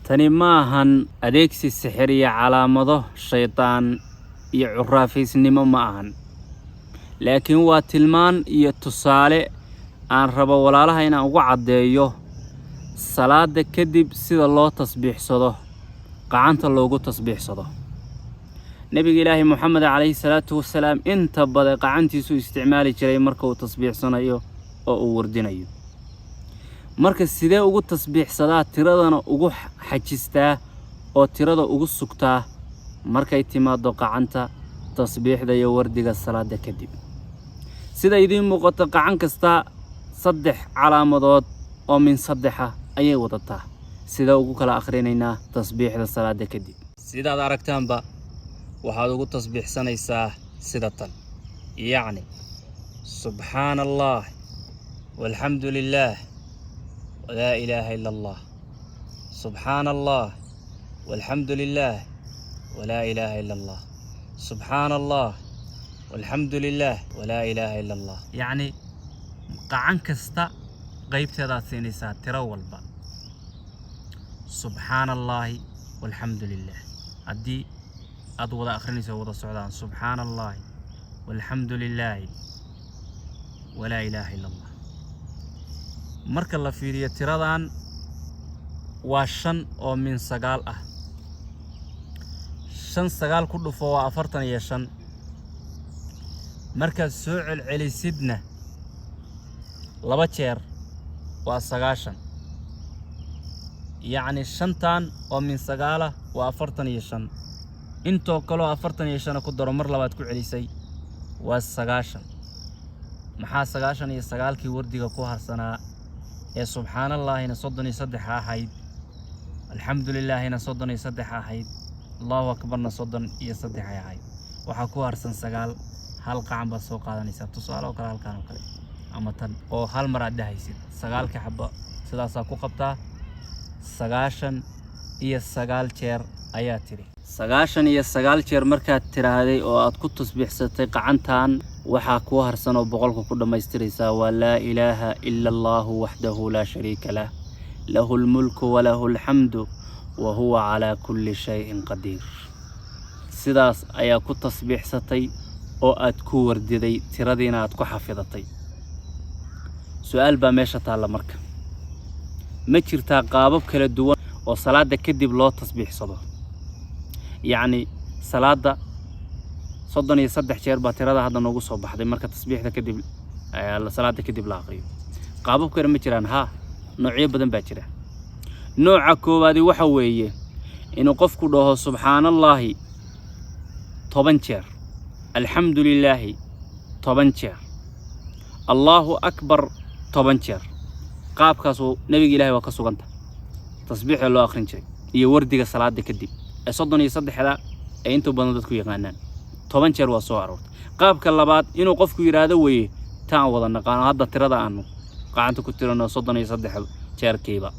tani maahan adeegsi sixir iyo calaamado shaydaan iyo curaafisnimo ma ahan, laakiin waa tilmaan iyo tusaale aan rabo walaalaha inaan ugu cadeeyo salaada kadib sida loo tasbiixsado, gacanta loogu tasbiixsado. nabiga ilaahi Muhammad alayhi salaatu wasalaam inta badan gacantiisu isticmaali jiray marka uu tasbiixsanayo oo uu wardinayo. marka sidee ugu tasbiixsadaa, tiradana ugu xajistaa oo tirada ugu sugtaa markay timaado gacanta tasbiixda iyo wardiga salaada kadib. sida idin muuqata gacan kasta 3 calaamadood oo min 3 ayay wadataa. sida ugu kala akhriinaynaa tasbiixda salaada kadib. sidaad aragtaanba waxaad ugu tasbiixsanaysaa sida tan, yacni subhanallah walhamdulillah ولا إله إلا الله، سبحان الله والحمد لله ولا إله إلا الله، سبحان الله والحمد لله ولا إله إلا الله. يعني قعن كستا غيبت هذا سينيسا ترول با سبحان الله والحمد لله. أدي أدوضا أخرني سوضا السعودان سبحان الله والحمد لله ولا إله إلا الله. marka la fiiriyo tiradan waa 5 oo min 9 ah. 9 ku dhufo waa 45. marka soo celcelisidna 2 jeer waa 90. يعني 5 oo min 9 waa 45. intoo kale 45 ku daro mar labaad ku celisay waa 90. maxaa 99 kii wardiga ku harsanaa يا سبحان الله إن صدني صدح أحد، الحمد لله إن صدني صدح أحد، الله أكبر نصدن يصدح أحد. وحكوا أرسن سجال حلقة عم بسوق هذا نسات سؤال أو كلام كانوا كلام أما تن أو حال مرة ده يصير سجال كحبة سلا ساقو قبته سجاشن سجال شير آياتري سجاشن سجال شير مركات ترى هذه أو أتكون تصبح ستيق عنتان وحاكوا هرسنوا بقولكم كل ما يستريسا ولا إله إلا الله وحده لا شريك له، له الملك وله الحمد وهو على كل شيء قدير. سداس أيا كنت تصبيح ستي أو أتكو ورددي تردينا أتكو حافظتي. سؤال باميشة على مركب ما جرتا قابب كلا الدوان وصلاة كدب لا تصبيح صدا، يعني صلاة صدني يصدح شير باتيرada hadda noogu soo baxday marka tasbiixda kadib la salaada kadib la aqriyo. qaabab kale ma jiraan? ha, noocyo badan baa jira. nooca koowaad waxa weeye inuu qofku dhaho subhanallahi 10 jeer, alhamdulillah 10 jeer, allahu akbar 10 jeer. qaabkaas oo nabiga ilaahay waa ka suganta tasbiixda loo aqrin jiray iyo wardiga salaada kadib ee 33 ee inta badan dadku yaqaanaan 10 jeer waa soo aroortay. qaabka labaad inuu qofku yiraahdo weeye taan wada naqaan hadda tirada aanu gacanta ku tirano 33 jeer kiiba,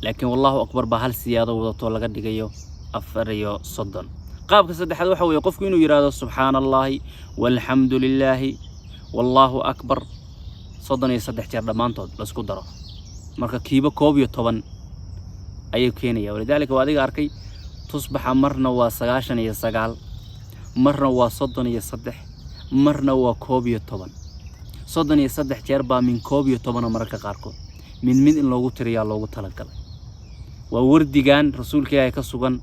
laakiin wallahu akbar ba hal siyaado wadato laga dhigayo 34. qaabka saddexaad waxa weeye qofku inuu yiraahdo subhanallahi walhamdulillahi wallahu akbar 33 jeer dhamaantood la isku daro, marka kiiba 11 ayuu keenayaa. walidaalika waa adiga arkay tusbaxa marna waa 99 marna waa 33 marna waa 11. 33 jeer baa min 11 marka qaarkood mid in loogu tiriyaa loogu talagalay. waa wardigan rasuulka Ilaahay ka sugan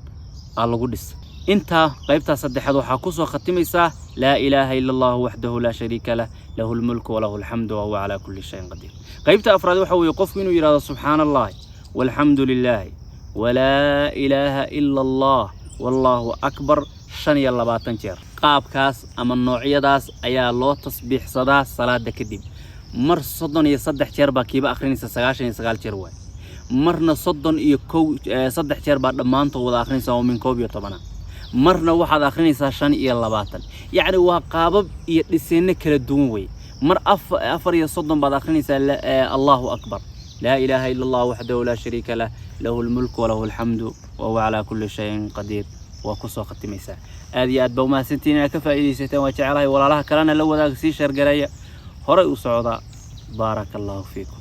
aa lagu dhis. inta qaybta saddexaad waxa ku soo khatimaysaa la ilaaha illa allah wahdahu la sharika lah, lahu al-mulku wa lahu al-hamdu wa huwa ala kulli shay'in qadir. qaybta afraad waxa weeye qofku inuu yiraahdo subhanallahi walhamdulillah wa la ilaha illa allah wallahu akbar 25 jeer. qaabkaas ama noocyadaas ayaa loo tasbiixsadaa salaada kadib. mar 33 jeer baa kiiba akhrinaysa 99 jeer waay, marna 3 jeer baa dhamaantood wada akhrinaysa oo min 11. marna waxaad akhrinaysaa 25. yacni waa qaabab iyo dhisayna kala duwan way. mar 34 baad akhrinaysaa allahu akbar, la ilaha illa allah wahdahu la sharika lah, lahu al-mulku wa lahu al-hamdu wa huwa ala kulli shay'in qadir. وكسو ختميسا هذه أدبو ما سنتين كفائدة ستين وجعلها ولا لها كلنا لو ذاك سي شرقرية هري وصعودا. بارك الله فيكم.